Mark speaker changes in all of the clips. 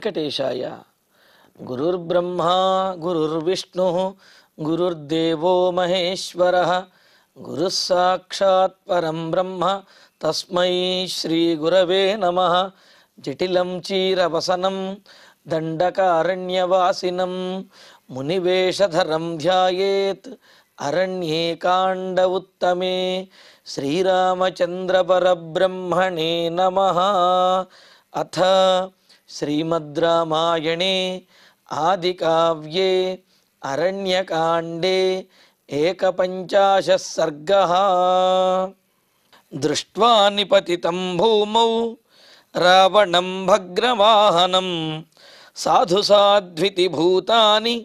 Speaker 1: వెంకటేశాయ. గురుర్బ్రహ్మా గురుర్విష్ణుః గురుర్దేవో మహేశ్వరః గురుః సాక్షాత్ పరం బ్రహ్మ తస్మై శ్రీ గురవే నమః. జటిలం చీరవసనం దండకారణ్యవాసినం మునివేషధరం ధ్యాయేత్ అరణ్యే కాండ ఉత్తమే. శ్రీరామచంద్ర పరబ్రహ్మణే నమః. అథ శ్రీమద్ రామాయణే ఆదికావ్యే అరణ్యకాండే ఏకపంచాశः సర్గः. దృష్ట్వా నిపతితం భూమౌ రావణం భగ్రవాహనం సాధు సాధ్వితి భూతాని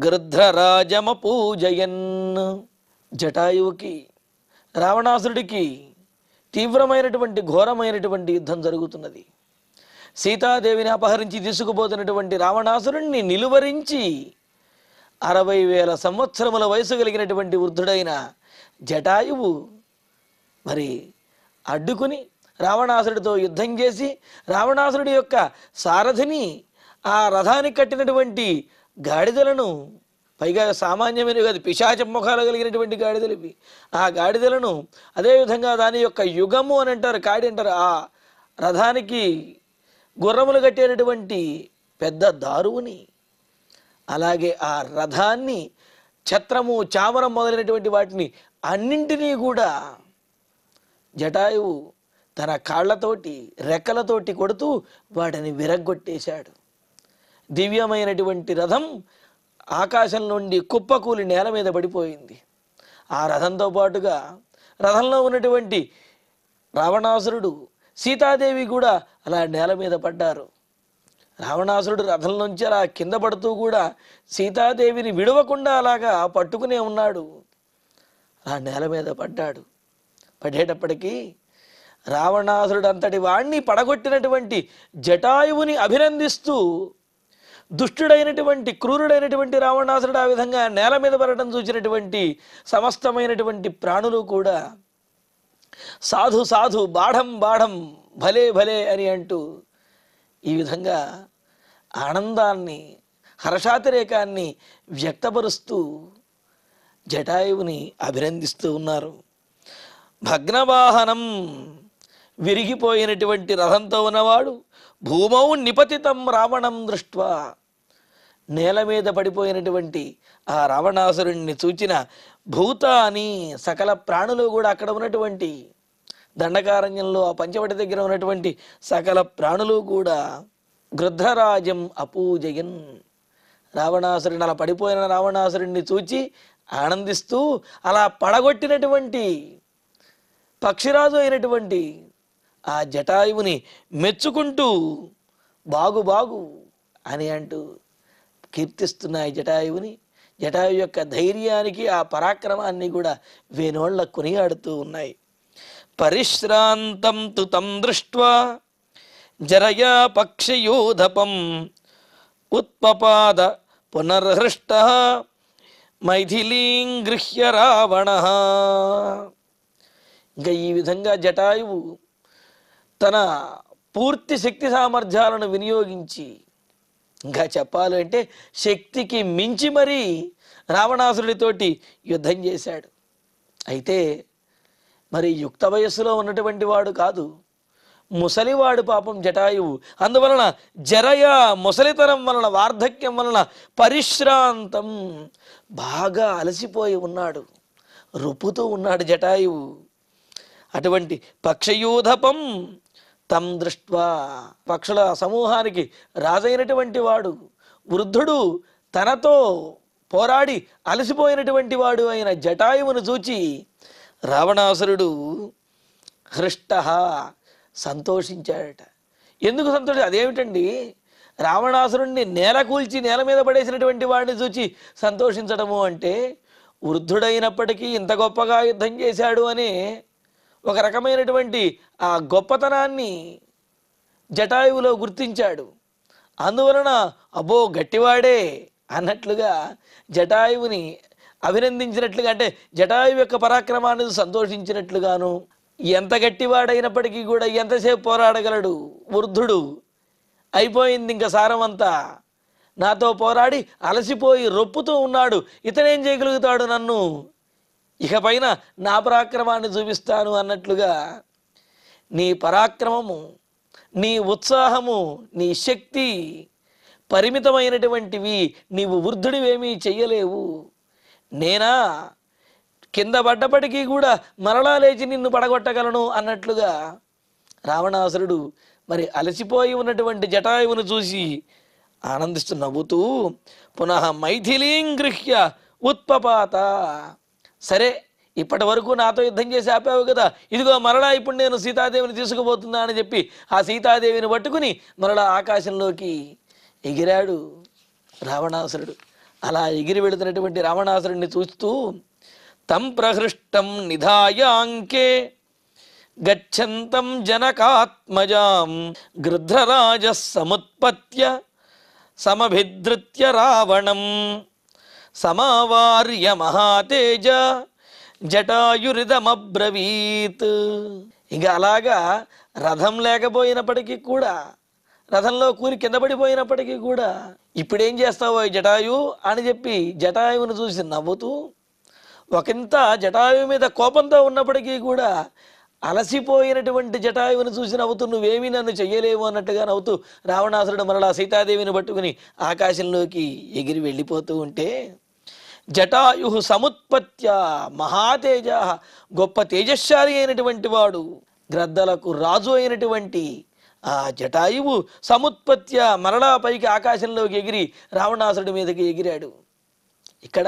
Speaker 1: గృధ్రరాజమపూజయన్. జటాయువుకి రావణాసురుడికి తీవ్రమైనటువంటి ఘోరమైనటువంటి యుద్ధం జరుగుతున్నది. సీతాదేవిని అపహరించి తీసుకుపోతున్నటువంటి రావణాసురుణ్ణి నిలువరించి 60,000 సంవత్సరముల వయసు కలిగినటువంటి వృద్ధుడైన జటాయువు మరి అడ్డుకుని రావణాసురుడితో యుద్ధం చేసి రావణాసురుడి యొక్క సారథిని, ఆ రథానికి కట్టినటువంటి గాడిదలను, పైగా సామాన్యమైన కాదు, పిశాచ ముఖాలు కలిగినటువంటి గాడిదలు ఇవి, ఆ గాడిదలను, అదేవిధంగా దాని యొక్క యుగము అని అంటారు, కాడి అంటారు, ఆ రథానికి గుర్రములు కట్టేటటువంటి పెద్ద దారువుని, అలాగే ఆ రథాన్ని, ఛత్రము, చామరం మొదలైనటువంటి వాటిని అన్నింటినీ కూడా జటాయువు తన కాళ్లతోటి, రెక్కలతోటి కొడుతూ వాటిని విరగ్గొట్టేశాడు. దివ్యమైనటువంటి రథం ఆకాశం నుండి కుప్పకూలి నేల మీద పడిపోయింది. ఆ రథంతో పాటుగా రథంలో ఉన్నటువంటి రావణాసురుడు, సీతాదేవి కూడా అలా నేల మీద పడ్డారు. రావణాసురుడు రథం నుంచి అలా కింద పడుతూ కూడా సీతాదేవిని విడవకుండా అలాగా పట్టుకునే ఉన్నాడు. ఆ నేల మీద పడ్డాడు. పడేటప్పటికీ రావణాసురుడు అంతటి వాణ్ణి పడగొట్టినటువంటి జటాయువుని అభినందిస్తూ దుష్టుడైనటువంటి, క్రూరుడైనటువంటి రావణాసురుడు ఆ విధంగా నేల మీద పడటం చూసినటువంటి సమస్తమైనటువంటి ప్రాణులు కూడా సాధు సాధు, బాఢం బాఢం, భలే భలే అని అంటూ ఈ విధంగా ఆనందాన్ని, హర్షాతిరేకాన్ని వ్యక్తపరుస్తూ జటాయువుని అభినందిస్తూ ఉన్నారు. భగ్నవాహనం, విరిగిపోయినటువంటి రథంతో ఉన్నవాడు, భూమౌ నిపతితం రావణం దృష్ట్వా, నేల మీద పడిపోయినటువంటి ఆ రావణాసురుణ్ణి చూచిన భూతాని, సకల ప్రాణులు కూడా అక్కడ ఉన్నటువంటి దండకారణ్యంలో ఆ పంచవటి దగ్గర ఉన్నటువంటి సకల ప్రాణులు కూడా గృధ్రరాజం అపూజయన్, రావణాసురుని, అలా పడిపోయిన రావణాసురుణ్ణి చూచి ఆనందిస్తూ అలా పడగొట్టినటువంటి పక్షిరాజు అయినటువంటి ఆ జటాయువుని మెచ్చుకుంటూ బాగు బాగు అని అంటూ కీర్తిస్తున్నాయి జటాయువుని. జటాయు యొక్క ధైర్యానికి, ఆ పరాక్రమాన్ని కూడా వేనోళ్ళ కొనియాడుతూ ఉన్నాయి. పరిశ్రాంతం తు తం దృష్ట్వా జరయా పక్షియూధపం ఉత్పపాద పునర్హృష్ట మైథిలీం గృహ్య రావణ. ఇంకా ఈ విధంగా జటాయువు తన పూర్తి శక్తి సామర్థ్యాలను వినియోగించి, ఇంకా చెప్పాలంటే శక్తికి మించి మరీ రావణాసురుడితోటి యుద్ధం చేశాడు. అయితే మరి యుక్త వయస్సులో ఉన్నటువంటి వాడు కాదు, ముసలివాడు పాపం జటాయువు. అందువలన జరయ, ముసలితనం వలన, వార్ధక్యం వలన పరిశ్రాంతం, బాగా అలసిపోయి ఉన్నాడు, రుపుతూ ఉన్నాడు జటాయువు. అటువంటి పక్షయూధపం తం దృష్ట్వా, పక్షుల సమూహానికి రాజైనటువంటి వాడు, వృద్ధుడు, తనతో పోరాడి అలసిపోయినటువంటి వాడు అయిన జటాయువును చూచి రావణాసురుడు హృష్ట, సంతోషించాడట. ఎందుకు సంతోషం? అదేమిటండి, రావణాసురుణ్ణి నేల కూల్చి నేల మీద పడేసినటువంటి వాడిని చూచి సంతోషించడము అంటే, వృద్ధుడైనప్పటికీ ఇంత గొప్పగా యుద్ధం చేశాడు అని ఒక రకమైనటువంటి ఆ గొప్పతనాన్ని జటాయువులో గుర్తించాడు. అందువలన అబ్బో గట్టివాడే అన్నట్లుగా జటాయువుని అభినందించినట్లుగా, అంటే జటాయువు యొక్క పరాక్రమాన్ని సంతోషించినట్లుగాను, ఎంత గట్టివాడైనప్పటికీ కూడా ఎంతసేపు పోరాడగలడు వృద్ధుడు అయిపోయింది ఇంక సారమంతా. నాతో పోరాడి అలసిపోయి రొప్పుతూ ఉన్నాడు, ఇతనేం చేయగలుగుతాడు నన్ను, ఇకపైన నా పరాక్రమాన్ని చూపిస్తాను అన్నట్లుగా నీ పరాక్రమము, నీ ఉత్సాహము, నీ శక్తి పరిమితమైనటువంటివి, నీవు వృద్ధుడివేమీ చెయ్యలేవు. నేనా కింద పడ్డప్పటికీ కూడా మరలా లేచి నిన్ను పడగొట్టగలను అన్నట్లుగా రావణాసురుడు మరి అలసిపోయి ఉన్నటువంటి జటాయువును చూసి ఆనందిస్తూ నవ్వుతూ పునః మైథిలీం గృహ్య ఉత్పపాత. సరే, ఇప్పటి వరకు నాతో యుద్ధం చేసి ఆపావు కదా, ఇదిగో మరలా ఇప్పుడు నేను సీతాదేవిని తీసుకుపోతున్నా అని చెప్పి ఆ సీతాదేవిని పట్టుకుని మరలా ఆకాశంలోకి ఎగిరాడు రావణాసురుడు. అలా ఎగిరి వెళుతున్నటువంటి రావణాసురుడిని చూస్తూ తం ప్రహృష్టం నిధాయాంకే గచ్చంతం జనకాత్మజాం గృధ్రరాజ సముత్పత్య సమభిధృత్య రావణం సమావార్య మహాతేజ జటాయురిదమబ్రవీత్. ఇక అలాగా రథం లేకపోయినప్పటికీ కూడా, రథంలో కూలి కింద పడిపోయినప్పటికీ కూడా ఇప్పుడేం చేస్తావో జటాయు అని చెప్పి జటాయువును చూసి నవ్వుతూ, ఒకంత జటాయువు మీద కోపంతో ఉన్నప్పటికీ కూడా అలసిపోయినటువంటి జటాయువును చూసి నవ్వుతూ నువ్వేమీ నన్ను చెయ్యలేవు అన్నట్టుగా నవ్వుతూ రావణాసురుడు మరలా సీతాదేవిని పట్టుకుని ఆకాశంలోకి ఎగిరి వెళ్ళిపోతూ ఉంటే జటాయు సముత్పత్య మహాతేజ, గొప్ప తేజశాలి అయినటువంటి వాడు, గ్రద్దలకు రాజు అయినటువంటి ఆ జటాయువు సముత్పత్య మరలా పైకి ఆకాశంలోకి ఎగిరి రావణాసురుడి మీదకి ఎగిరాడు. ఇక్కడ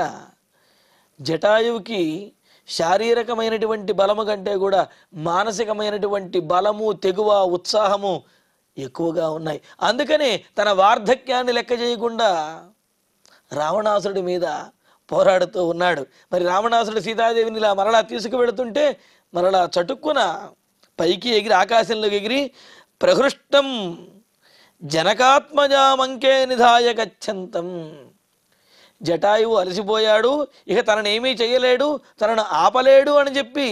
Speaker 1: జటాయువుకి శారీరకమైనటువంటి బలము కంటే కూడా మానసికమైనటువంటి బలము, తెగువ, ఉత్సాహము ఎక్కువగా ఉన్నాయి. అందుకనే తన వార్ధక్యాన్ని లెక్క చేయకుండా రావణాసురుడి మీద పోరాడుతూ ఉన్నాడు. మరి రావణాసురుడు సీతాదేవిని ఇలా మరలా తీసుకువెళుతుంటే మరలా చటుక్కున పైకి ఎగిరి ఆకాశంలోకి ఎగిరి ప్రహృష్టం జనకాత్మజామంకే నిధాయ గచ్చంతం. జటాయువు అలసిపోయాడు, ఇక తనను ఏమీ చేయలేడు, తనను ఆపలేడు అని చెప్పి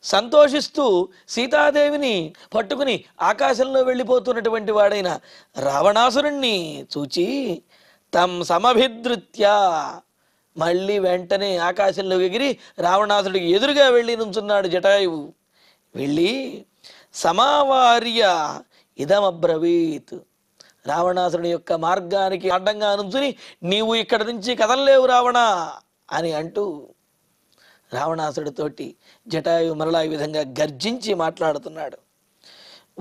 Speaker 1: సంతోషిస్తూ సీతాదేవిని పట్టుకుని ఆకాశంలో వెళ్ళిపోతున్నటువంటి వాడైన రావణాసురుణ్ణి చూచి తం సమభిధృత్య మళ్ళీ వెంటనే ఆకాశంలో ఎగిరి రావణాసుడికి ఎదురుగా వెళ్ళి నుంచున్నాడు జటాయువు. వెళ్ళి సమావార్య ఇదమబ్రవీత్, రావణాసురుని యొక్క మార్గానికి అడ్డంగా నుంచుని నీవు ఇక్కడ నుంచి కదలలేవు రావణ అని అంటూ రావణాసుడితోటి జటాయు మరలా ఈ విధంగా గర్జించి మాట్లాడుతున్నాడు.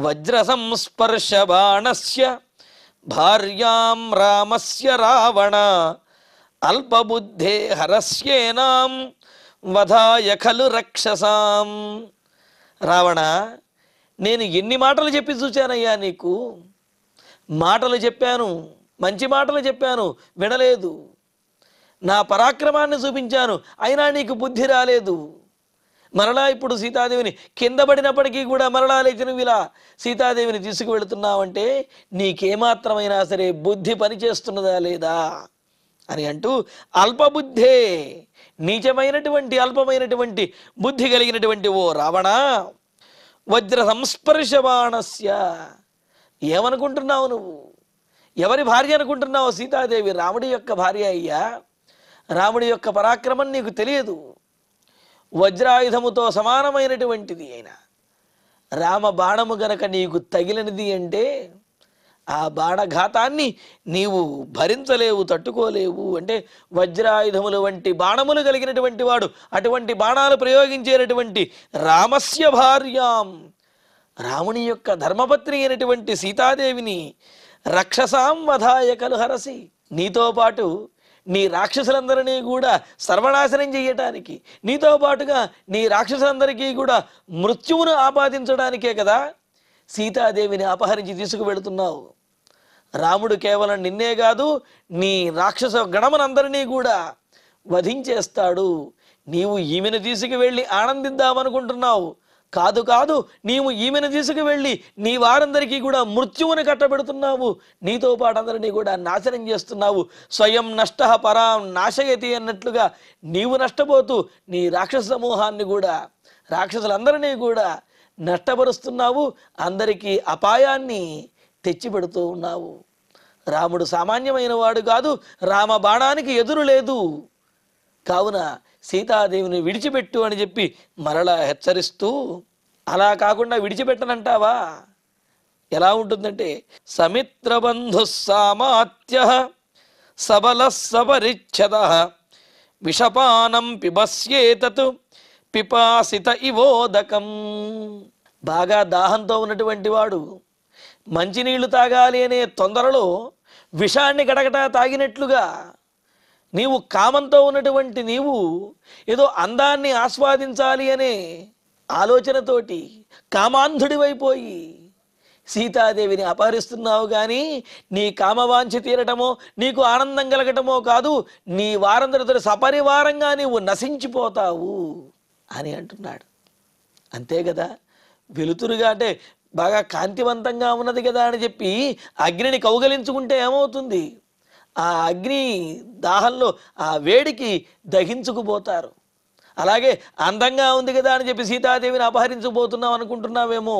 Speaker 1: వజ్ర సంస్పర్శ బాణస్య భార్యాం రామస్య రావణ అల్పబుద్ధే హరస్యేనాం వధాయ ఖలు రక్షసాం. రావణ, నేను ఎన్ని మాటలు చెప్పి చూచానయ్యా నీకు, మాటలు చెప్పాను, మంచి మాటలు చెప్పాను, వినలేదు. నా పరాక్రమాన్ని చూపించాను, అయినా నీకు బుద్ధి రాలేదు. మరలా ఇప్పుడు సీతాదేవిని కింద పడినప్పటికీ కూడా మరలా లేచి నువ్వు ఇలా సీతాదేవిని తీసుకువెళుతున్నావంటే నీకేమాత్రమైనా సరే బుద్ధి పనిచేస్తున్నదా లేదా అని అంటూ అల్పబుద్ధే, నీచమైనటువంటి అల్పమైనటువంటి బుద్ధి కలిగినటువంటి ఓ రావణ, వజ్ర సంస్పర్శ బాణస్య, ఏమనుకుంటున్నావు నువ్వు? ఎవరి భార్య అనుకుంటున్నావు? సీతాదేవి రాముడి యొక్క భార్య అయ్యా. రాముడి యొక్క పరాక్రమం నీకు తెలియదు. వజ్రాయుధముతో సమానమైనటువంటిది అయినా రామ బాణము గనక నీకు తగిలినది అంటే ఆ బాణఘాతాన్ని నీవు భరించలేవు, తట్టుకోలేవు. అంటే వజ్రాయుధములు వంటి బాణములు కలిగినటువంటి వాడు, అటువంటి బాణాలు ప్రయోగించేటటువంటి రామస్య భార్యాం, రాముని యొక్క ధర్మపత్ని అయినటువంటి సీతాదేవిని రక్షసాం వధాయ ఖలు హరసి, నీతో పాటు నీ రాక్షసులందరినీ కూడా సర్వనాశనం చేయటానికి, నీతో పాటుగా నీ రాక్షసులందరికీ కూడా మృత్యువును ఆపాదించడానికే కదా సీతాదేవిని అపహరించి తీసుకువెళుతున్నావు. రాముడు కేవలం నిన్నే కాదు, నీ రాక్షస గణమునందరినీ కూడా వధించేస్తాడు. నీవు ఈమెను తీసుకువెళ్ళి ఆనందిద్దామనుకుంటున్నావు. కాదు కాదు, నీవు ఈమెను తీసుకువెళ్ళి నీ వారందరికీ కూడా మృత్యువుని కట్టబెడుతున్నావు, నీతో పాటు అందరినీ కూడా నాశనం చేస్తున్నావు. స్వయం నష్ట పరాం నాశయతి అన్నట్లుగా నీవు నష్టపోతూ నీ రాక్షస సమూహాన్ని కూడా, రాక్షసులందరినీ కూడా నష్టపరుస్తున్నావు. అందరికీ అపాయాన్ని తెచ్చిపెడుతూ ఉన్నావు. రాముడు సామాన్యమైన వాడు కాదు, రామ బాణానికి ఎదురు లేదు. కావున సీతాదేవిని విడిచిపెట్టు అని చెప్పి మరలా హెచ్చరిస్తూ, అలా కాకుండా విడిచిపెట్టనంటావా? ఎలా ఉంటుందంటే, సమిత్రబంధు సామాత్య సబల సపరిచ్ఛద విషపానం పిబస్యేతత్ పిపాసిత ఇవోదకం. బాగా దాహంతో ఉన్నటువంటి వాడు మంచినీళ్లు తాగాలి అనే తొందరలో విషాన్ని గడగట తాగినట్లుగా, నీవు కామంతో ఉన్నటువంటి నీవు ఏదో అందాన్ని ఆస్వాదించాలి అనే ఆలోచనతోటి కామాంధుడివైపోయి సీతాదేవిని అపహరిస్తున్నావు. కానీ నీ కామవాంఛ తీరటమో నీకు ఆనందం కలగటమో కాదు, నీ వారందరితో సపరివారంగా నీవు నశించిపోతావు అని అంటున్నాడు. అంతే కదా, వెలుతురుగా అంటే బాగా కాంతివంతంగా ఉన్నది కదా అని చెప్పి అగ్నిని కౌగలించుకుంటే ఏమవుతుంది? ఆ అగ్ని దాహంలో ఆ వేడికి దహించుకుపోతారు. అలాగే అందంగా ఉంది కదా అని చెప్పి సీతాదేవిని అపహరించబోతున్నావు అనుకుంటున్నావేమో.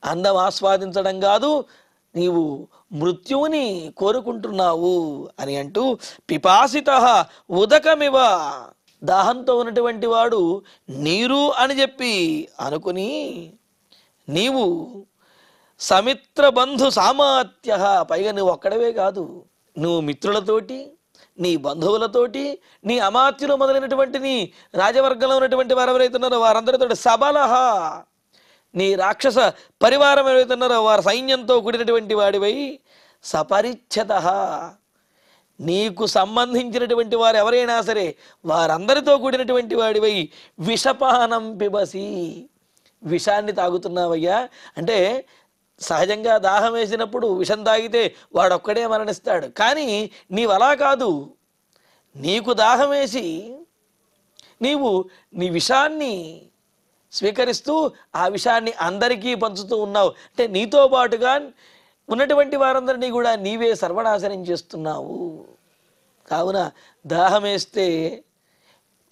Speaker 1: అందం ఆస్వాదించడం కాదు, నీవు మృత్యువుని కోరుకుంటున్నావు అని అంటూ, పిపాసిత ఉదకమివ, దాహంతో ఉన్నటువంటి వాడు నీరు అని చెప్పి అనుకుని, నీవు సమిత్ర బంధు సామాత్య, పైగా నువ్వు ఒక్కడవే కాదు, నువ్వు మిత్రులతోటి, నీ బంధువులతోటి, నీ అమాత్యులు మొదలైనటువంటి నీ రాజవర్గంలో ఉన్నటువంటి వారు ఎవరైతే ఉన్నారో వారందరితో సబలహ, నీ రాక్షస పరివారం ఎవరైతే ఉన్నారో వారి సైన్యంతో కూడినటువంటి వాడివై, సపరిచ్ఛద, నీకు సంబంధించినటువంటి వారు ఎవరైనా సరే వారందరితో కూడినటువంటి వాడివై, విషపానం పిబసి, విషాన్ని తాగుతున్నావయ్యా. అంటే సహజంగా దాహం వేసినప్పుడు విషం తాగితే వాడొక్కడే మరణిస్తాడు. కానీ నీవు అలా కాదు, నీకు దాహం వేసి నీవు నీ విషాన్ని స్వీకరిస్తూ ఆ విషాన్ని అందరికీ పంచుతూ ఉన్నావు. అంటే నీతో పాటుగా ఉన్నటువంటి వారందరినీ కూడా నీవే సర్వనాశనం చేస్తున్నావు. కావున దాహం వేస్తే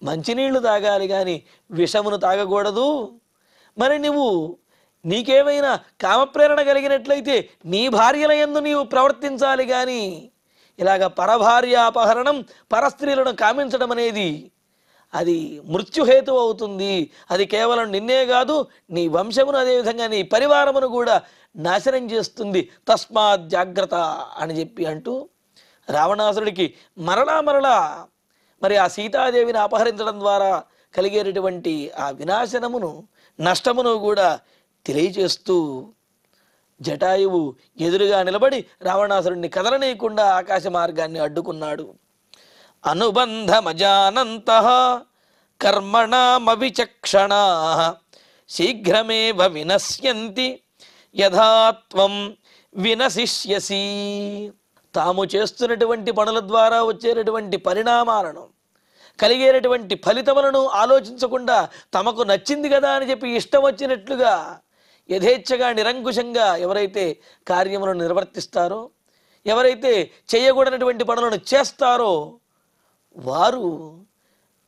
Speaker 1: మంచినీళ్లు తాగాలి కానీ విషమును తాగకూడదు. మరి నువ్వు నీకేమైనా కామప్రేరణ కలిగినట్లయితే నీ భార్యల యందు నీవు ప్రవర్తించాలి. కానీ ఇలాగ పరభార్యాపహరణం, పరస్త్రీలను కామించడం అనేది అది మృత్యుహేతు అవుతుంది. అది కేవలం నిన్నే కాదు, నీ వంశమును, అదేవిధంగా నీ పరివారమును కూడా నాశనం చేస్తుంది. తస్మాత్ జాగ్రత్త అని చెప్పి అంటూ రావణాసురుడికి మరలా మరి ఆ సీతాదేవిని అపహరించడం ద్వారా కలిగేటటువంటి ఆ వినాశనమును, నష్టమును కూడా తెలియచేస్తూ జటాయువు ఎదురుగా నిలబడి రావణాసురుడిని కదలనీయకుండా ఆకాశ మార్గాన్ని అడ్డుకున్నాడు. అనుబంధమజానంతః కర్మణామవిచక్షణాః శీఘ్రమేవ వినశ్యంతి యథాత్వం వినశిష్యసి. తాము చేస్తున్నటువంటి పనుల ద్వారా వచ్చేటటువంటి పరిణామాలను, కలిగేటటువంటి ఫలితములను ఆలోచించకుండా తమకు నచ్చింది కదా అని చెప్పి ఇష్టం వచ్చినట్లుగా యథేచ్ఛగా నిరంకుశంగా ఎవరైతే కార్యములను నిర్వర్తిస్తారో, ఎవరైతే చేయకూడనటువంటి పనులను చేస్తారో వారు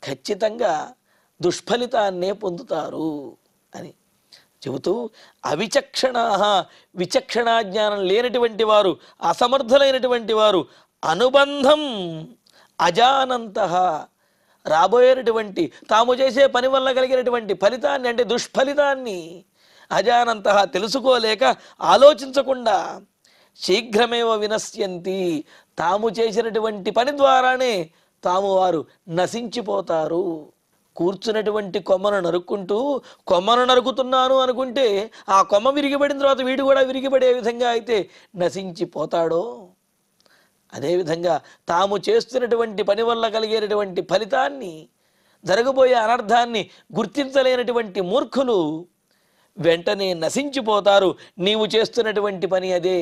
Speaker 1: ఖచ్చితంగా దుష్ఫలితాన్నే పొందుతారు అని చెబుతూ, అవిచక్షణా, విచక్షణా జ్ఞానం లేనటువంటి వారు, అసమర్థులైనటువంటి వారు, అనుబంధం అజానంతః, రాబోయేటటువంటి తాము చేసే పని వల్ల కలిగినటువంటి ఫలితాన్ని అంటే దుష్ఫలితాన్ని అజానంతః తెలుసుకోలేక ఆలోచించకుండా శీఘ్రమేవ వినశ్యంతి, తాము చేసినటువంటి పని ద్వారానే తాము వారు నశించిపోతారు. కూర్చున్నటువంటి కొమ్మను నరుక్కుంటూ కొమ్మను నరుకుతున్నాను అనుకుంటే ఆ కొమ్మ విరిగిపడిన తర్వాత వీడు కూడా విరిగిపడే విధంగా అయితే నశించిపోతాడో, అదేవిధంగా తాము చేస్తున్నటువంటి పని వల్ల కలిగేటటువంటి ఫలితాన్ని, జరగబోయే అనర్థాన్ని గుర్తించలేనటువంటి మూర్ఖులు వెంటనే నశించిపోతారు. నీవు చేస్తున్నటువంటి పని అదే.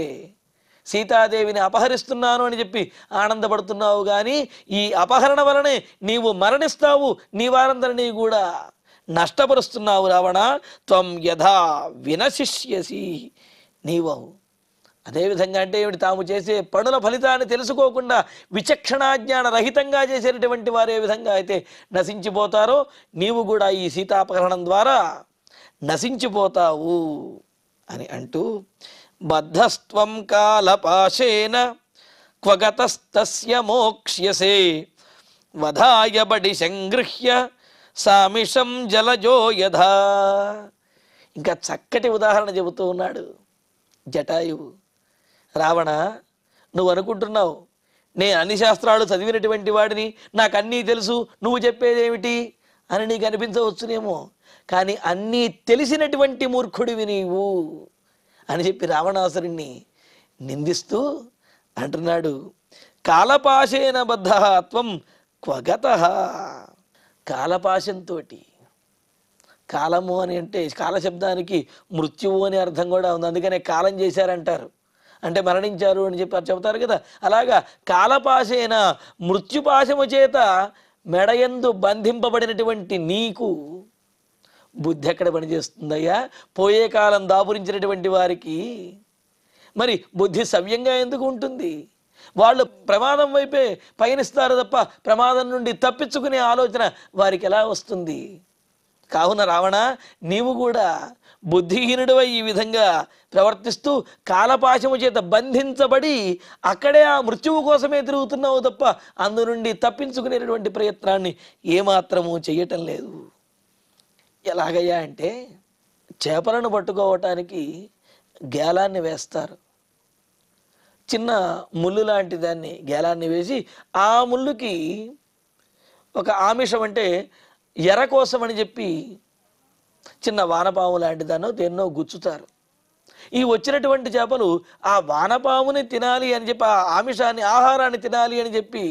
Speaker 1: సీతాదేవిని అపహరిస్తున్నాను అని చెప్పి ఆనందపడుతున్నావు, కానీ ఈ అపహరణ వలనే నీవు మరణిస్తావు, నీ వారందరినీ కూడా నష్టపరుస్తున్నావు. రావణ, త్వం యథా వినశిష్యసి, నీవు అదేవిధంగా అంటే ఏమిటి, తాము చేసే పనుల ఫలితాన్ని తెలుసుకోకుండా విచక్షణాజ్ఞాన రహితంగా చేసేటటువంటి వారు ఏ విధంగా అయితే నశించిపోతారో నీవు కూడా ఈ సీతాపహరణం ద్వారా నశించిపోతావు అని అంటూ బద్ధస్త్వం కాలపాశేన క్వగతస్తస్య మోక్ష్యసే వధాయ బడి సంగృహ్య సామిషం జలజో యథా. ఇంకా చక్కటి ఉదాహరణ చెబుతూ ఉన్నాడు జటాయువు. రావణ, నువ్వు అనుకుంటున్నావు నేను అన్ని శాస్త్రాలు చదివినటువంటి వాడిని, నాకు అన్నీ తెలుసు, నువ్వు చెప్పేదేమిటి అని నీకు అనిపించవచ్చునేమో, కానీ అన్నీ తెలిసినటువంటి మూర్ఖుడివి నీవు అని చెప్పి రావణాసురుణ్ణి నిందిస్తూ అంటున్నాడు, కాలపాశేన బద్ధ త్వం క్వగత. కాలపాశంతో, కాలము అని అంటే కాలశబ్దానికి మృత్యువు అనే అర్థం కూడా ఉంది, అందుకనే కాలం చేశారంటారు, అంటే మరణించారు అని చెప్పి చెబుతారు కదా. అలాగా కాలపాశేన మృత్యుపాశము చేత మెడయందు బంధింపబడినటువంటి నీకు బుద్ధి ఎక్కడ పనిచేస్తుందయ్యా? పోయే కాలం దాపురించినటువంటి వారికి మరి బుద్ధి సవ్యంగా ఎందుకు ఉంటుంది? వాళ్ళు ప్రమాదం వైపే పయనిస్తారు తప్ప ప్రమాదం నుండి తప్పించుకునే ఆలోచన వారికి ఎలా వస్తుంది? కావున రావణ, నీవు కూడా బుద్ధిహీనుడివై ఈ విధంగా ప్రవర్తిస్తూ కాలపాశము చేత బంధించబడి అక్కడే ఆ మృత్యువు కోసమే తిరుగుతున్నావు తప్ప అందు నుండి తప్పించుకునేటువంటి ప్రయత్నాన్ని ఏమాత్రము చెయ్యటం లేదు. ఎలాగయ్యా అంటే, చేపలను పట్టుకోవటానికి గేలాన్ని వేస్తారు, చిన్న ముళ్ళు లాంటి దాన్ని గేలాన్ని వేసి ఆ ముళ్ళుకి ఒక ఆమిషం అంటే ఎర కోసం అని చెప్పి చిన్న వానపాము లాంటి దాన్నో దేన్నో గుచ్చుతారు. ఈ వచ్చినటువంటి చేపలు ఆ వానపాముని తినాలి అని చెప్పి, ఆ ఆమిషాన్ని ఆహారాన్ని తినాలి అని చెప్పి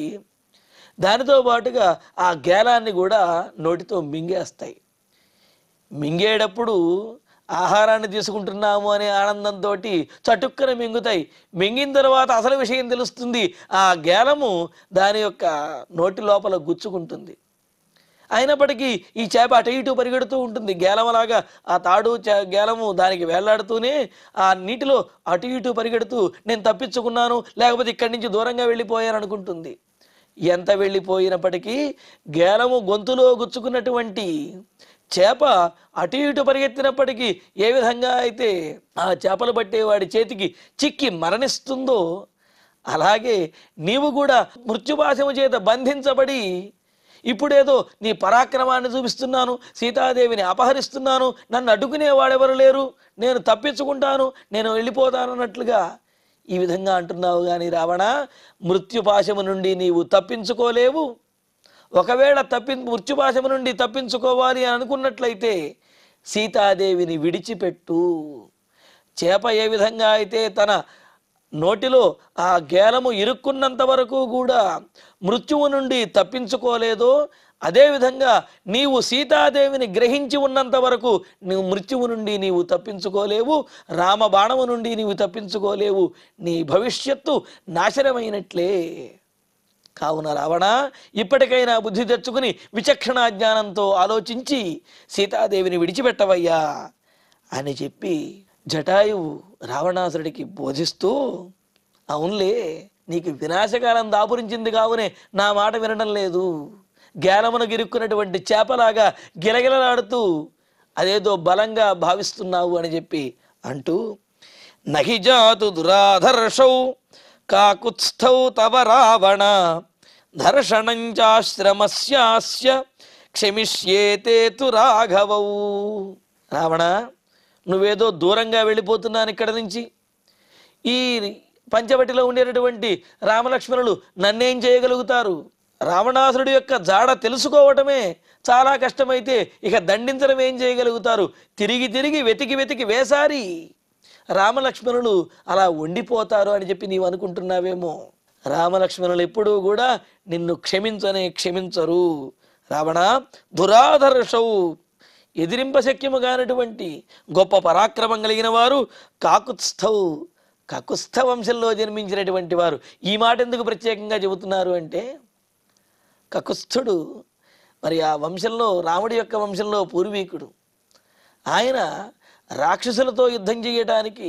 Speaker 1: దానితో పాటుగా ఆ గేలాన్ని కూడా నోటితో మింగేస్తాయి. మింగేటప్పుడు ఆహారాన్ని తీసుకుంటున్నాము అనే ఆనందంతో చటుక్కన మింగుతాయి. మింగిన తర్వాత అసలు విషయం తెలుస్తుంది, ఆ గేలము దాని యొక్క నోటి లోపల గుచ్చుకుంటుంది. అయినప్పటికీ ఈ చేప అటు ఇటు పరిగెడుతూ ఉంటుంది, గేలమలాగా ఆ తాడు గేలము దానికి వేలాడుతూనే ఆ నీటిలో అటు ఇటు పరిగెడుతూ నేను తప్పించుకున్నాను, లేకపోతే ఇక్కడి నుంచి దూరంగా వెళ్ళిపోయాను అనుకుంటుంది. ఎంత వెళ్ళిపోయినప్పటికీ గేలము గొంతులో గుచ్చుకున్నటువంటి చేప అటు ఇటు పరిగెత్తినప్పటికీ ఏ విధంగా అయితే ఆ చేపలు పట్టేవాడి చేతికి చిక్కి మరణిస్తుందో, అలాగే నీవు కూడా మృత్యుపాశము చేత బంధించబడి ఇప్పుడేదో నీ పరాక్రమాన్ని చూపిస్తున్నాను, సీతాదేవిని అపహరిస్తున్నాను, నన్ను అడ్డుకునేవాడెవరు లేరు, నేను తప్పించుకుంటాను, నేను వెళ్ళిపోతాను అన్నట్లుగా ఈ విధంగా అంటున్నావు. కానీ రావణ, మృత్యుపాశము నుండి నీవు తప్పించుకోలేవు. ఒకవేళ మృత్యుపాశము నుండి తప్పించుకోవాలి అని అనుకున్నట్లయితే సీతాదేవిని విడిచిపెట్టు. చేప ఏ విధంగా అయితే తన నోటిలో ఆ గేలము ఇరుక్కున్నంత వరకు కూడా మృత్యువు నుండి తప్పించుకోలేదో, అదేవిధంగా నీవు సీతాదేవిని గ్రహించి ఉన్నంత వరకు నువ్వు మృత్యువు నుండి నీవు తప్పించుకోలేవు, రామబాణము నుండి నీవు తప్పించుకోలేవు, నీ భవిష్యత్తు నాశనమైనట్లే. కావున రావణ, ఇప్పటికైనా బుద్ధి తెచ్చుకుని విచక్షణ జ్ఞానంతో ఆలోచించి సీతాదేవిని విడిచిపెట్టవయ్యా అని చెప్పి జటాయువు రావణాసురుడికి బోధిస్తూ, అవునులే నీకు వినాశకాలం దాపురించింది కావునే నా మాట వినడం లేదు, గేలమును గిరుక్కున్నటువంటి చేపలాగా గిలగిలలాడుతూ అదేదో బలంగా భావిస్తున్నావు అని చెప్పి అంటూ, నహి జాతు దురాధర్షౌ కాకుత్స్థౌ తవ రావణ ధర్షణంచాశ్రమస్యాస్య క్షమిష్యేతే తు రాఘవౌ. రావణ, నువ్వేదో దూరంగా వెళ్ళిపోతున్నాను ఇక్కడి నుంచి, ఈ పంచవటిలో ఉండేటటువంటి రామలక్ష్మణులు నన్నేం చేయగలుగుతారు? రావణాసురుడి యొక్క జాడ తెలుసుకోవటమే చాలా కష్టమైతే ఇక దండించడం ఏం చేయగలుగుతారు? తిరిగి తిరిగి వెతికి వేసారి రామలక్ష్మణులు అలా ఉండిపోతారు అని చెప్పి నీవు అనుకుంటున్నావేమో. రామలక్ష్మణులు ఎప్పుడూ కూడా నిన్ను క్షమించరు. రావణ, దురాధర్షౌ, ఎదిరింపశక్యము కానటువంటి గొప్ప పరాక్రమం కలిగిన వారు, కకుస్థ వంశంలో జన్మించినటువంటి వారు. ఈ మాట ఎందుకు ప్రత్యేకంగా చెబుతున్నారు అంటే, కకుస్థుడు మరి ఆ వంశంలో, రాముడి యొక్క వంశంలో పూర్వీకుడు. ఆయన రాక్షసులతో యుద్ధం చేయటానికి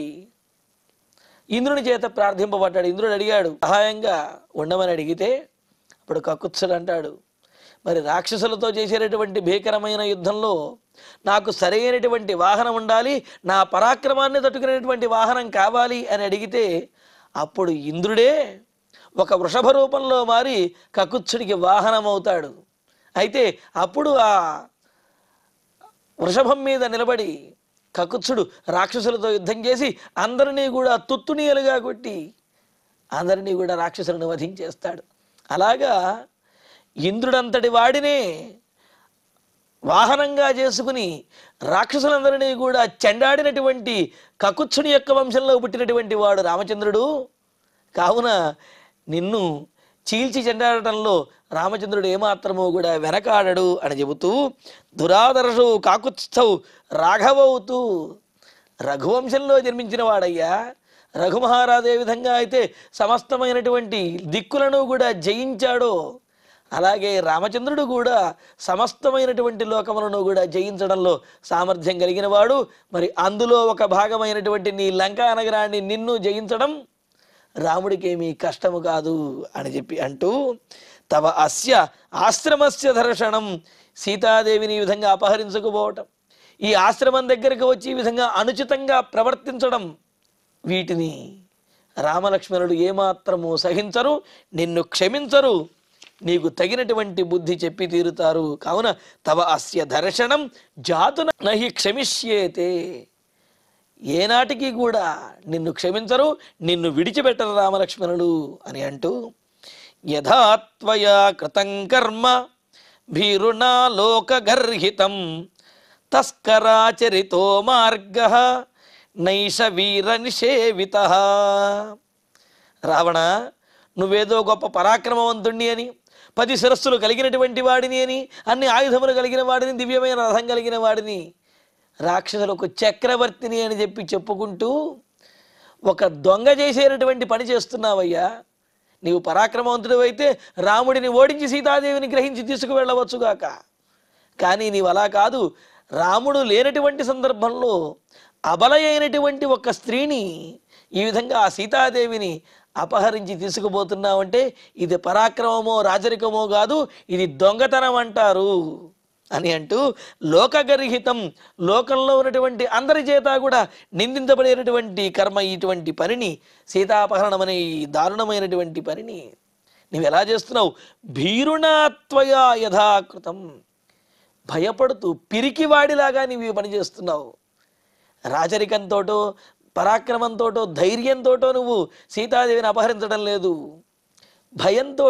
Speaker 1: ఇంద్రుని చేత ప్రార్థింపబడ్డాడు. ఇంద్రుడు అడిగాడు, సహాయంగా ఉండమని అడిగితే అప్పుడు కకుత్సుడు అంటాడు, మరి రాక్షసులతో చేసేటటువంటి భీకరమైన యుద్ధంలో నాకు సరైనటువంటి వాహనం ఉండాలి, నా పరాక్రమాన్ని తట్టుకునేటువంటి వాహనం కావాలి అని అడిగితే అప్పుడు ఇంద్రుడే ఒక వృషభ రూపంలో మారి కకుత్సుడికి వాహనం అవుతాడు. అయితే అప్పుడు ఆ వృషభం మీద నిలబడి కకుత్సుడు రాక్షసులతో యుద్ధం చేసి అందరినీ కూడా తుత్తునీయలుగా కొట్టి అందరినీ కూడా రాక్షసులను వధించేస్తాడు. అలాగా ఇంద్రుడంతటి వాడినే వాహనంగా చేసుకుని రాక్షసులందరినీ కూడా చెండాడినటువంటి కకుత్సుని యొక్క వంశంలో పుట్టినటువంటి వాడు రామచంద్రుడు. కావున నిన్ను చీల్చి చెండాడటంలో రామచంద్రుడు ఏమాత్రమూ కూడా వెనకాడడు అని చెబుతూ దురాదర్శవు కాకుత్స్థవు రాఘవవుతూ రఘువంశంలో జన్మించిన వాడయ్యా. రఘుమహారాజు ఏ విధంగా అయితే సమస్తమైనటువంటి దిక్కులను కూడా జయించాడో అలాగే రామచంద్రుడు కూడా సమస్తమైనటువంటి లోకములను కూడా జయించడంలో సామర్థ్యం కలిగిన వాడు. మరి అందులో ఒక భాగమైనటువంటి నీ లంకా నగరాన్ని నిన్ను జయించడం రాముడికేమీ కష్టము కాదు అని చెప్పి అంటూ తవ అస్య ఆశ్రమస్య దర్శనం, సీతాదేవిని ఈ విధంగా అపహరించుకుపోవటం, ఈ ఆశ్రమం దగ్గరికి వచ్చి ఈ విధంగా అనుచితంగా ప్రవర్తించడం, వీటిని రామలక్ష్మణుడు ఏమాత్రము సహించరు, నిన్ను క్షమించరు, నీకు తగినటువంటి బుద్ధి చెప్పి తీరుతారు. కావున తవ అస్య దర్శనం జాతున నహి క్షమిష్యేతే, ఏనాటికి కూడా నిన్ను క్షమించరు, నిన్ను విడిచిపెట్టరు రామలక్ష్మణుడు అని అంటూ యథాత్వయా కృతం కర్మ భీరుణా లోకగర్హితం తస్కరాచరితో మార్గ నైష వీర నిషేవిత. రావణ, నువ్వేదో గొప్ప పరాక్రమవంతుణ్ణి అని, 10 శిరస్సులు కలిగినటువంటి వాడిని అని, అన్ని ఆయుధములు కలిగిన వాడిని, దివ్యమైన రథం కలిగిన వాడిని, రాక్షసులకు చక్రవర్తిని అని చెప్పి చెప్పుకుంటూ ఒక దొంగ చేసేటటువంటి పని చేస్తున్నావయ్యా. నీవు పరాక్రమవంతుడు అయితే రాముడిని ఓడించి సీతాదేవిని గ్రహించి తీసుకువెళ్ళవచ్చుగాక. కానీ నీవు అలా కాదు, రాముడు లేనటువంటి సందర్భంలో అబలయైనటువంటి ఒక స్త్రీని ఈ విధంగా ఆ సీతాదేవిని అపహరించి తీసుకుపోతున్నావంటే ఇది పరాక్రమమో రాజరికమో కాదు, ఇది దొంగతనం అంటారు అని అంటూ లోకగర్హితం, లోకంలో ఉన్నటువంటి అందరి చేత కూడా నిందించబడేటటువంటి కర్మ ఇటువంటి పనిని, సీతాపహరణం అనే ఈ దారుణమైనటువంటి పనిని నువ్వు ఎలా చేస్తున్నావు? భీరుణాత్వయా యథాకృతం, భయపడుతూ పిరికివాడిలాగా నీవు పని చేస్తున్నావు. రాజరికంతోటో పరాక్రమంతోటో ధైర్యంతోటో నువ్వు సీతాదేవిని అపహరించడం లేదు, భయంతో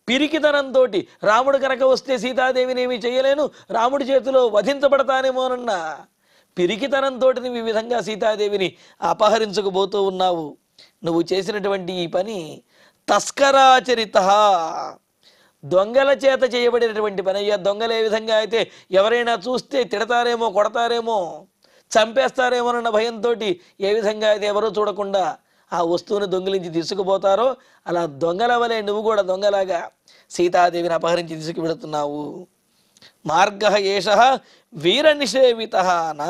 Speaker 1: పిరికితనంతో. రాముడు కనుక వస్తే సీతాదేవిని ఏమీ చేయలేను, రాముడి చేతిలో వధించబడతానేమోనన్న పిరికితనంతో నువ్వు ఈ విధంగా సీతాదేవిని అపహరించుకుపోతూ ఉన్నావు. నువ్వు చేసినటువంటి ఈ పని తస్కరాచరిత, దొంగల చేత చేయబడినటువంటి పని అయ్యా. దొంగలు ఏ విధంగా అయితే ఎవరైనా చూస్తే తిడతారేమో, కొడతారేమో, చంపేస్తారేమోనన్న భయంతో ఏ విధంగా అయితే ఎవరో చూడకుండా ఆ వస్తువుని దొంగిలించి తీసుకుపోతారో అలా దొంగల వలె నువ్వు కూడా దొంగలాగా సీతాదేవిని అపహరించి తీసుకువెడుతున్నావు. మార్గ ఏష వీర నిషేవిత నా,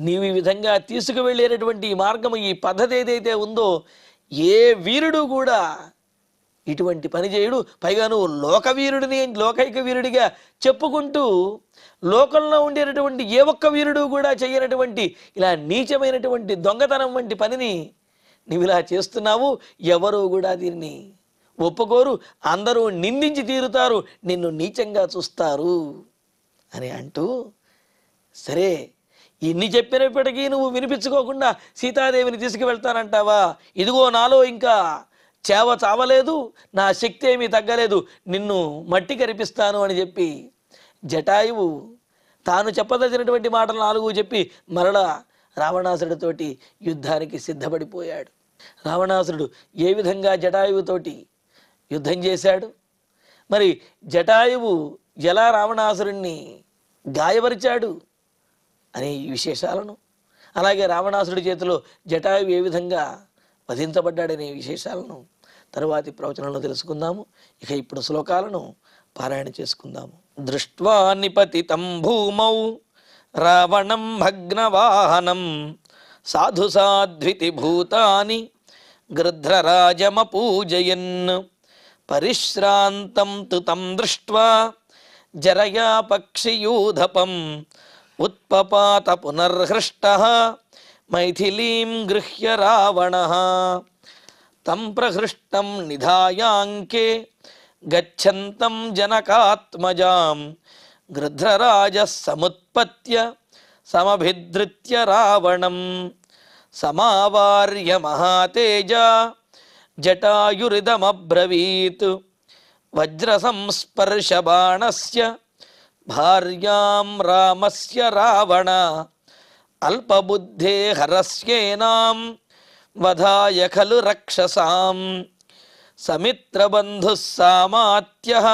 Speaker 1: నీవు ఈ విధంగా తీసుకువెళ్ళేటటువంటి ఈ మార్గము, ఈ పద్ధతి ఏదైతే ఉందో ఏ వీరుడు కూడా ఇటువంటి పని చేయుడు. పైగా నువ్వు లోకవీరుడిని, లోకైక వీరుడిగా చెప్పుకుంటూ లోకంలో ఉండేటటువంటి ఏ ఒక్క వీరుడు కూడా చేయనటువంటి ఇలా నీచమైనటువంటి దొంగతనం వంటి పనిని నువ్వు ఇలా చేస్తున్నావు. ఎవరు కూడా దీన్ని ఒప్పుకోరు, అందరూ నిందించి తీరుతారు, నిన్ను నీచంగా చూస్తారు అని అంటూ, సరే ఇన్ని చెప్పినప్పటికీ నువ్వు వినిపించుకోకుండా సీతాదేవిని తీసుకువెళ్తానంటావా? ఇదిగో నాలో ఇంకా చేవ చావలేదు, నా శక్తి ఏమీ తగ్గలేదు, నిన్ను మట్టి కరిపిస్తాను అని చెప్పి జటాయువు తాను చెప్పదలిచినటువంటి మాటలు 4 చెప్పి మరలా రావణాసుడితోటి యుద్ధానికి సిద్ధపడిపోయాడు. రావణాసురుడు ఏ విధంగా జటాయువుతోటి యుద్ధం చేశాడు, మరి జటాయువు ఎలా రావణాసురుణ్ణి గాయపరిచాడు అనే ఈ విశేషాలను, అలాగే రావణాసుడి చేతిలో జటాయువు ఏ విధంగా వధించబడ్డాడనే విశేషాలను తరువాతి ప్రవచనంలో తెలుసుకుందాము. ఇక ఇప్పుడు శ్లోకాలను పారాయణ చేసుకుందాము. దృష్ట్వా నిపతితం భూమౌ రావణం భగ్నవాహనం సాధు సాధ్వితి భూతాని గృధ్రరాజమపూజయన్ పరిశ్రాంతం తు తం దృష్ట్వా జరయా పక్షియూధపం ఉత్పపాత పునర్హృష్టః మైథిలీం గృహ్య రావణః తం ప్రహృష్టం నిధాయాంకే గచ్చంతం జనకాత్మజాం గృధ్రరాజः సముత్పత్య సమభిధృత్య రావణం సమావార్య మహాతేజా జటాయురిదమబ్రవీత్ వజ్రసంస్పర్శబాణస్య భార్యాం రామస్య రావణ అల్పబుద్ధే హరస్యేనాం వధాయ ఖలు రక్షసాం సమిత్రబంధుః సామాత్యః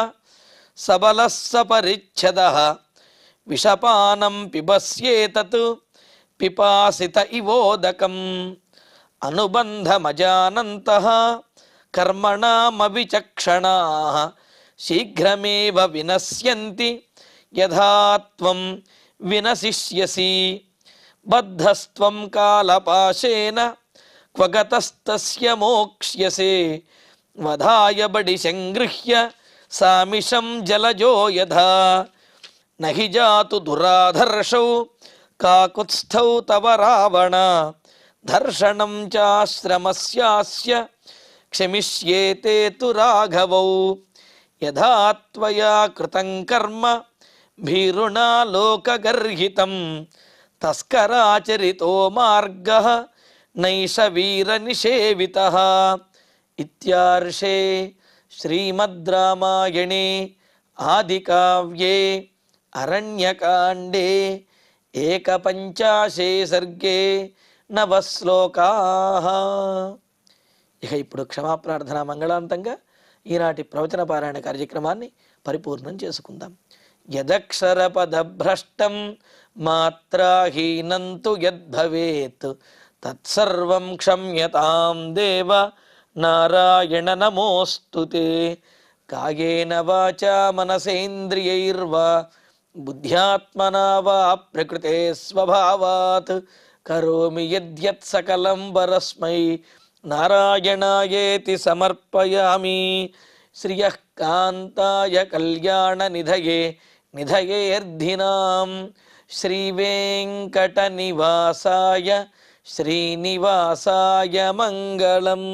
Speaker 1: సబలః సపరిచ్ఛదః విషపానం పిబస్యేతత్ పిపాసిత ఇవోదకం అనుబంధమజానంతః కర్మణామవిచక్షణాః శీఘ్రమేవ వినశ్యంతి యథా త్వం వినశిష్యసి బద్ధస్త్వం కాలపాశేన క్వ గతస్తస్య మోక్ష్యసే వధాయ బడి సంగృహ్య సామిషం జలజో యథా నహి జాతు దురాధర్షౌ కాకుత్స్థౌ తవ రావణ దర్శనం చాశ్రమస్యాస్య క్షమిష్యేతే తు రాఘవౌ యథా త్వయా కృతం కర్మ భీరుణా లోకగర్హితం తస్కరాచరితో మార్గః నైష వీరనిషేవితః ఇత్యార్షే శ్రీమద్ రామాయణే ఆదికావ్యే అరణ్యకాండే ఏకపంచాశే సర్గే నవశ్లోకాః. ఇక ఇప్పుడు క్షమాప్రార్థన మంగళాంతంగా ఈనాటి ప్రవచన పారాయణ కార్యక్రమాన్ని పరిపూర్ణం చేసుకుందాం. యదక్షరపదభ్రష్టం మాత్రాహీనం తు యద్భవేత్ తత్సర్వం క్షమ్యతాం దేవ నారాయణ నమోస్తుతే. కాయేన వాచా మనసేంద్రియైర్వా బుద్ధ్యాత్మనా వా ప్రకృతే స్వభావాత్ కరోమి యద్యత్ సకలం పరస్మై నారాయణాయేతి సమర్పయామి. శ్రియః కాంతాయ కళ్యాణ నిధయే నిధయేర్ధినాం శ్రీవేంకట నివాసాయ శ్రీనివాసాయ మంగళం.